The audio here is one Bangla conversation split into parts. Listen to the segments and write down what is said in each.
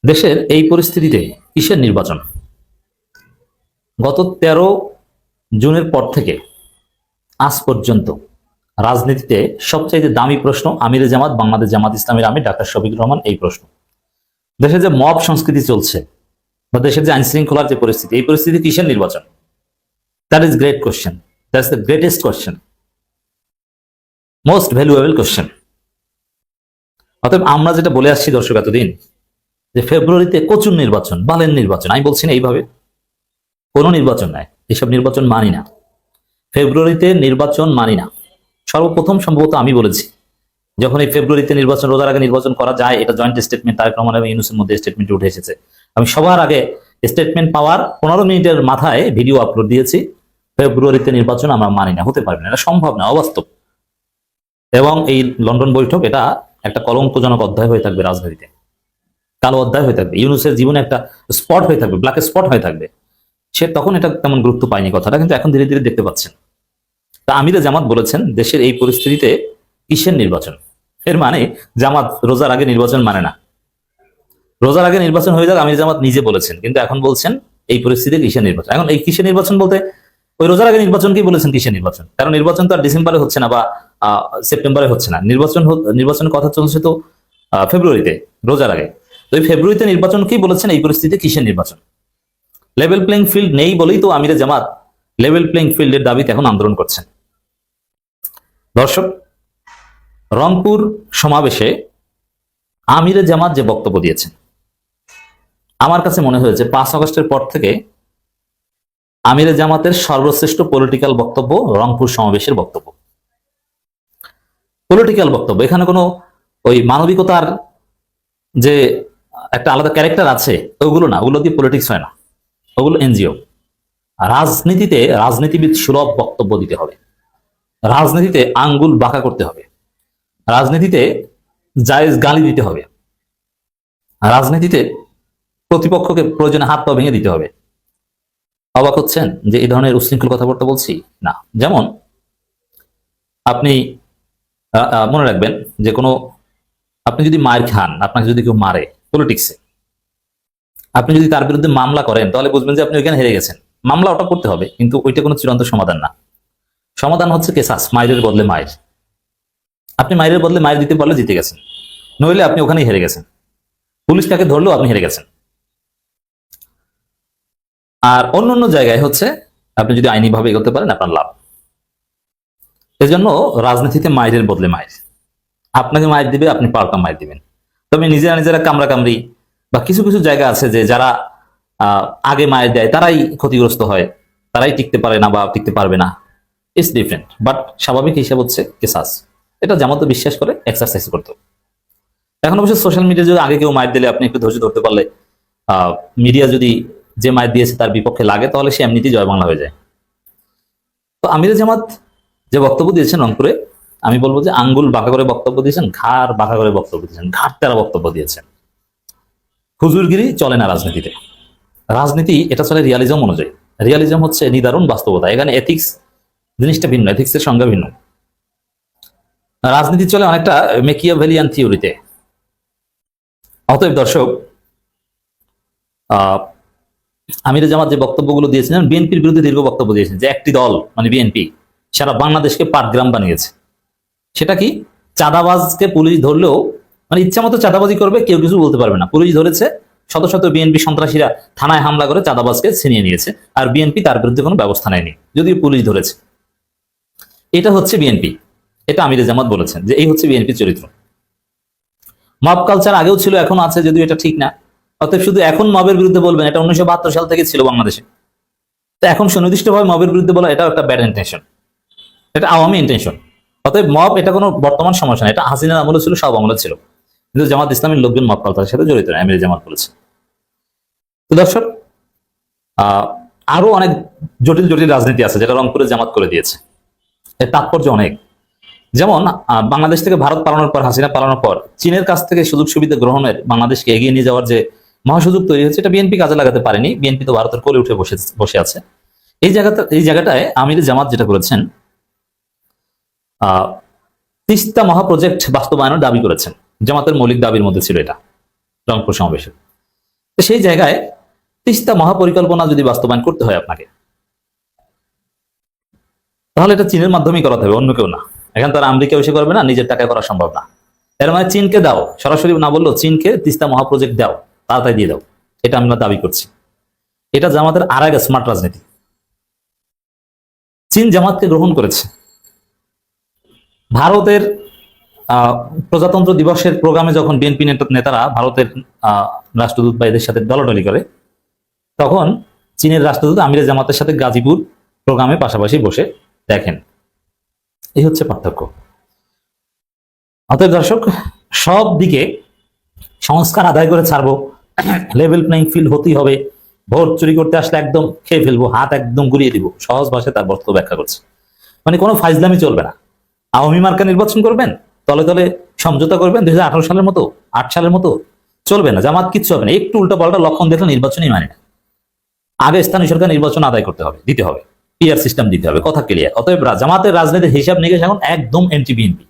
দেশের এই পরিস্থিতিতে কিসের নির্বাচন? গত 13 জুনের পর থেকে আজ পর্যন্ত রাজনীতিতে সবচাইতে দামি প্রশ্ন আমিরে জামাত, বাংলাদেশ জামাত ইসলামের আমির ডাক্তার শফিকুর রহমান। এই প্রশ্ন, দেশে যে মব সংস্কৃতি চলছে বা দেশের যে আইন শৃঙ্খলার যে পরিস্থিতি, এই পরিস্থিতি কিসের নির্বাচন? That is great question, that's the greatest question, most valuable question. অতএব আমরা যেটা বলে আসছি দর্শক এতদিন, যে ফেব্রুয়ারিতে প্রচুর নির্বাচন, বালের নির্বাচন, আমি বলছি না এইভাবে, কোনো নির্বাচন নাই, এসব নির্বাচন মানি না, ফেব্রুয়ারিতে নির্বাচন মানি না। সর্বপ্রথম সম্ভবত আমি বলেছি, যখন এই ফেব্রুয়ারিতে নির্বাচন, রোজার আগে নির্বাচন করা যায়, এটা জয়েন্ট স্টেটমেন্ট তারেক রহমান এবং ইউনূসের মধ্যে স্টেটমেন্ট উঠে এসেছে। আমি সবার আগে স্টেটমেন্ট পাওয়ার 15 মিনিটের মাথায় ভিডিও আপলোড দিয়েছি, ফেব্রুয়ারিতে নির্বাচন আমরা মানি না, হতে পারবে না, এটা সম্ভব না, অবাস্তব। এবং এই লন্ডন বৈঠক এটা একটা কলঙ্কজনক অধ্যায় হয়ে থাকবে রাজনীতিতে, কালো অধ্যায় হয়ে থাকবে, ইউনূসের জীবনে একটা স্পট হয়ে থাকবে, ব্ল্যাক স্পট হয়ে থাকবে। সে তখন এটা তেমন গুরুত্ব পায়নি কথাটা, কিন্তু এখন ধীরে ধীরে দেখতে পাচ্ছেন। তা আমিরে জামাত বলেছেন দেশের এই পরিস্থিতিতে কিসের নির্বাচন? এর মানে জামাত রোজার আগে নির্বাচন মানে না। রোজার আগে নির্বাচন হয়ে যাক আমির জামাত নিজে বলেছেন, কিন্তু এখন বলছেন এই পরিস্থিতিতে কিসের নির্বাচন। এখন এই কিসের নির্বাচন বলতে ওই রোজার আগে নির্বাচনকেই বলেছেন কিসের নির্বাচন, কারণ নির্বাচন তো আর ডিসেম্বরে হচ্ছে না বা সেপ্টেম্বরে হচ্ছে না, নির্বাচনের কথা চলছে তো ফেব্রুয়ারিতে, রোজার আগে। তো এই ফেব্রুয়ারিতে নির্বাচনকেই বলেছেন এই পরিস্থিতিতে কিসের নির্বাচন। লেভেল প্লেইং ফিল্ড নেই বলেই তো আমিরে জামাত লেভেল প্লেইং ফিল্ডের দাবিতে এখন আন্দোলন করছেন। দর্শক, রংপুর সমাবেশে আমিরে জামাত যে বক্তব্য দিয়েছেন, আমার কাছে মনে হয়েছে 5 আগস্টের পর থেকে আমিরে জামাতের সর্বশ্রেষ্ঠ পলিটিক্যাল বক্তব্য রংপুর সমাবেশের বক্তব্য। পলিটিক্যাল বক্তব্য, এখানে কোনো ওই মানবিকতার যে একটা আলাদা ক্যারেক্টার আছে ওগুলো না, ওগুলো দিয়ে পলিটিক্স হয় না, ওগুলো এনজিও। রাজনীতিতে রাজনীতিবিদ সুলভ বক্তব্য দিতে হবে, রাজনীতিতে আঙ্গুল বাঁকা করতে হবে, রাজনীতিতে জায়েজ গালি দিতে হবে, রাজনীতিতে প্রতিপক্ষকে প্রয়োজনে হাত পা ভেঙে দিতে হবে। অবাক হচ্ছেন যে এই ধরনের উচ্ছৃঙ্খল কথাবার্তা বলছি না? যেমন আপনি মনে রাখবেন যে কোনো, আপনি যদি মায়ের খান, আপনাকে যদি কেউ মারে পলিটিক্সে, আপনি যদি তার বিরুদ্ধে মামলা করেন তাহলে বুঝবেন যে আপনি ওইখানে হেরে গেছেন। মামলা ওটা করতে হবে, কিন্তু ওইটা কোনো চূড়ান্ত সমাধান না। সমাধান হচ্ছে কেসাস, মায়ের বদলে মায়ের। আপনি মায়ের বদলে মায়ের দিতে পারলে জিতে গেছেন, নইলে আপনি ওখানেই হেরে গেছেন। পুলিশ তাকে ধরলেও আপনি হেরে গেছেন। আর অন্য অন্য জায়গায় হচ্ছে আপনি যদি আইনিভাবে এগোতে পারেন আপনার লাভ। এজন্য রাজনীতিতে মায়ের বদলে মায়ের, আপনাকে মায়ের দিবে, আপনি পাল্টা মায়ের দিবেন। তবে নিজেরা কামড়া কামড়ি বা কিছু কিছু জায়গা আছে যে যারা আগে মায়ের দেয় তারাই ক্ষতিগ্রস্ত হয়, তারাই টিকতে পারে না বা টিকতে পারবে না। ইটস ডিফারেন্ট, বাট স্বাভাবিক হিসাব হচ্ছে কেসাস। এটা যেমন তো বিশ্বাস করে এক্সারসাইজ করতে। এখন অবশ্য সোশ্যাল মিডিয়া যদি আগে কেউ মায়ের দিলে আপনি একটু ধৈর্য ধরতে পারলে, মিডিয়া যদি যে মায়ের দিয়েছে তার বিপক্ষে লাগে, তাহলে সে এমনিতেই জয় বাংলা হয়ে যায়। তো আমিরে জামাত যে বক্তব্য দিয়েছেন রংপুরে, আমি বলবো যে আঙ্গুল বাঁকা করে বক্তব্য দিয়েছেন, ঘাড় বাঁকা করে বক্তব্য দিয়েছেন, ঘাট তেরা বক্তব্য দিয়েছেন। হুজুরগিরি চলে না রাজনীতিতে। রাজনীতি এটা চলে রিয়ালিজম অনুযায়ী। রিয়ালিজম হচ্ছে নিদারুণ বাস্তবতা, এখানে এথিক্স জিনিসটা ভিন্ন, এথিক্সের সংজ্ঞা ভিন্ন। রাজনীতি চলে অনেকটা মেকিয়াভেলিয়ান থিওরিতে। অতএব দর্শক, আমিরে জামাত যে বক্তব্যগুলো দিয়েছেন, বিএনপির বিরুদ্ধে দীর্ঘ বক্তব্য দিয়েছেন যে একটি দল মানে বিএনপি সারা বাংলাদেশকে পাটগ্রাম বানিয়েছে। সেটা কি? চাঁদাবাজকে পুলিশ ধরলেও মানে ইচ্ছা মতো চাঁদাবাজি করবে, কেউ কিছু বলতে পারবে না। পুলিশ ধরেছে, শত শত বিএনপি সন্ত্রাসীরা থানায় হামলা করে চাঁদাবাজকে ছিনিয়ে নিয়েছে, আর বিএনপি তার বিরুদ্ধে কোনো ব্যবস্থা নেয়নি, যদিও পুলিশ ধরেছে। এটা হচ্ছে বিএনপি। এটা আমিরে জামাত বলেছেন যে এই হচ্ছে বিএনপির চরিত্র। মব কালচার আগেও ছিল, এখনো আছে, যদিও এটা ঠিক না। অতএব শুধু এখন মবের বিরুদ্ধে বলবেন, এটা 1972 সাল থেকে ছিল বাংলাদেশে। তো এখন সুনির্দিষ্টভাবে মবের বিরুদ্ধে বলা এটাও একটা ব্যাড ইন্টেনশন, এটা আওয়ামী ইন্টেনশন। অতএব মব এটা কোনো বর্তমান সমস্যা না, এটা হাসিনার আমলে ছিল, সব আমলে ছিল, কিন্তু জামাত ইসলামের লোকজন মব কালচারের সাথে জড়িত না, আমিরে জামাত বলেছে। তো দর্শক, আরো অনেক জটিল জটিল রাজনীতি আছে যেটা রংপুরে জামাত করে দিয়েছে। এর তাৎপর্য অনেক। যেমন বাংলাদেশ থেকে ভারত পালানোর পর, হাসিনা পালানোর পর চীনের কাছ থেকে সুযোগ সুবিধা গ্রহণের বাংলাদেশকে এগিয়ে নিয়ে যাওয়ার যে মহাসুযোগ তৈরি হয়েছে, এটা বিএনপি কাজে লাগাতে পারেনি। বিএনপি তো ভারতের কোলে উঠে বসে আছে। এই জায়গাটায় আমির জামাত যেটা করেছেন, তিস্তা মহাপ্রজেক্ট বাস্তবায়নের দাবি করেছেন। জামাতের মৌলিক দাবির মধ্যে ছিল এটা রংপুর সমাবেশে। তো সেই জায়গায় তিস্তা মহাপরিকল্পনা যদি বাস্তবায়ন করতে হয় আপনাকে, তাহলে এটা চীনের মাধ্যমেই করাতে হবে, অন্য কেউ না। এখন তো আর আমেরিকা এসে করবে না, নিজের টাকায় করা সম্ভব না। এর মানে চীনকে দাও, সরাসরি না বললেও চীনকে তিস্তা মহাপ্রজেক্ট দাও, তাড়াতাড়ি দিয়ে দাও, এটা আমরা দাবি করছি। এটা জামাতের আর এক স্মার্ট রাজনীতি। চীন জামাতকে গ্রহণ করেছে। ভারতের প্রজাতন্ত্র দিবসের প্রোগ্রামে যখন বিএনপি নেতারা ভারতের রাষ্ট্রদূত বা এদের সাথে দলাদলি করে, তখন চীনের রাষ্ট্রদূত আমিরে জামাতের সাথে গাজীপুর প্রোগ্রামে পাশাপাশি বসে দেখেন। এই হচ্ছে পার্থক্য। অতএব দর্শক, সব দিকে সংস্কার আদায় করে ছাড়বো, লেভেল প্লেইং ফিল্ড হতেই হবে, ভোট চুরি করতে আসলে একদম খেয়ে ফেলবো, হাত একদম গুড়িয়ে দিব, সহজ ভাষায় তার বক্তব্য ব্যাখ্যা করছে। মানে কোনো ফাইজলামি চলবে না। আওয়ামী মার্কা নির্বাচন করবেন, তলে তলে সমঝোতা করবেন 2018 সালের মতো, 8 সালের মতো, চলবে না। জামাত কিচ্ছু হবে না। একটু উল্টো পাল্টা লক্ষণ দেখলে নির্বাচনই মানে না। আগে স্থানীয় সরকার নির্বাচন আদায় করতে হবে, দিতে হবে, পিআর সিস্টেম দিতে হবে, কথা ক্লিয়ার। অতএব জামাতের রাজনীতির হিসাব নিকেশ এখন একদম anti BNP,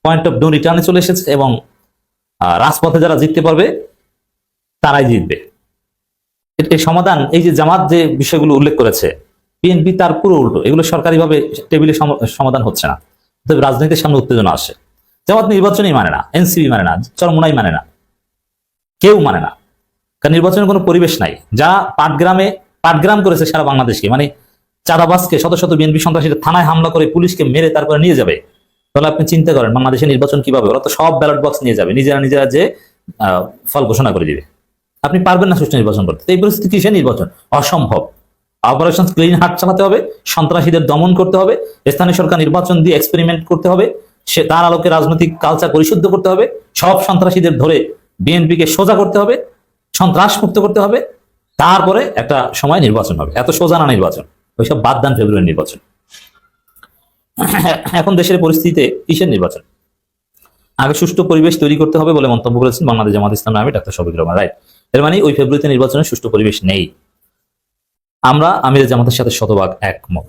point of no রিটার্নে চলে এসেছে, এবং রাজপথে যারা জিততে পারবে তারাই জিতবে। এই সমাধান, এই যে জামাত যে বিষয়গুলো উল্লেখ করেছে, বিএনপি তার পুরো উল্টো। এগুলো সরকারিভাবে টেবিলে সমাধান হচ্ছে না। তবে রাজনীতির সামনে উত্তেজনা আসে। জামাত নির্বাচনই মানে না, এনসিপি মানে না, চরমোনাই মানে না, কেউ মানে না। কারণ নির্বাচনের কোনো পরিবেশ নাই। যা পাটগ্রাম করেছে সারা বাংলাদেশকে, মানে চাঁদাবাজকে, শত শত বিএনপি সন্ত্রাসীরা থানায় হামলা করে পুলিশকে মেরে তারপরে নিয়ে যাবে, তাহলে আপনি চিন্তা করেন বাংলাদেশের নির্বাচন কিভাবে? ওরা তো সব ব্যালট বক্স নিয়ে যাবে, নিজেরা যে ফল ঘোষণা করে দিবে। আপনি পারবেন না সুষ্ঠু নির্বাচন করতে। এই পরিস্থিতি কিসের নির্বাচন? অসম্ভব। অপারেশন ক্লিন হার্ট চালাতে হবে, সন্ত্রাসীদের দমন করতে হবে, স্থানীয় সরকার নির্বাচন দিয়ে এক্সপেরিমেন্ট করতে হবে, সে তার আলোকে রাজনৈতিক কালচার পরিশুদ্ধ করতে হবে, সব সন্ত্রাসীদের ধরে বিএনপিকে সোজা করতে হবে, সন্ত্রাস মুক্ত করতে হবে, তারপরে একটা সময় নির্বাচন হবে। এত সোজা না নির্বাচন, ওইসব বাদ দেন ফেব্রুয়ারি নির্বাচন। এখন দেশের পরিস্থিতিতে কিসের নির্বাচন? আগে সুষ্ঠু পরিবেশ তৈরি করতে হবে বলে মন্তব্য করেছেন বাংলাদেশ জামাত ইসলামের আমির ডাক্তার শফিকুর রহমান। রাইট। এর মানে ওই ফেব্রুয়ারিতে নির্বাচনের সুষ্ঠু পরিবেশ নেই। আমরা আমিরের জামাতের সাথে শতভাগ একমত।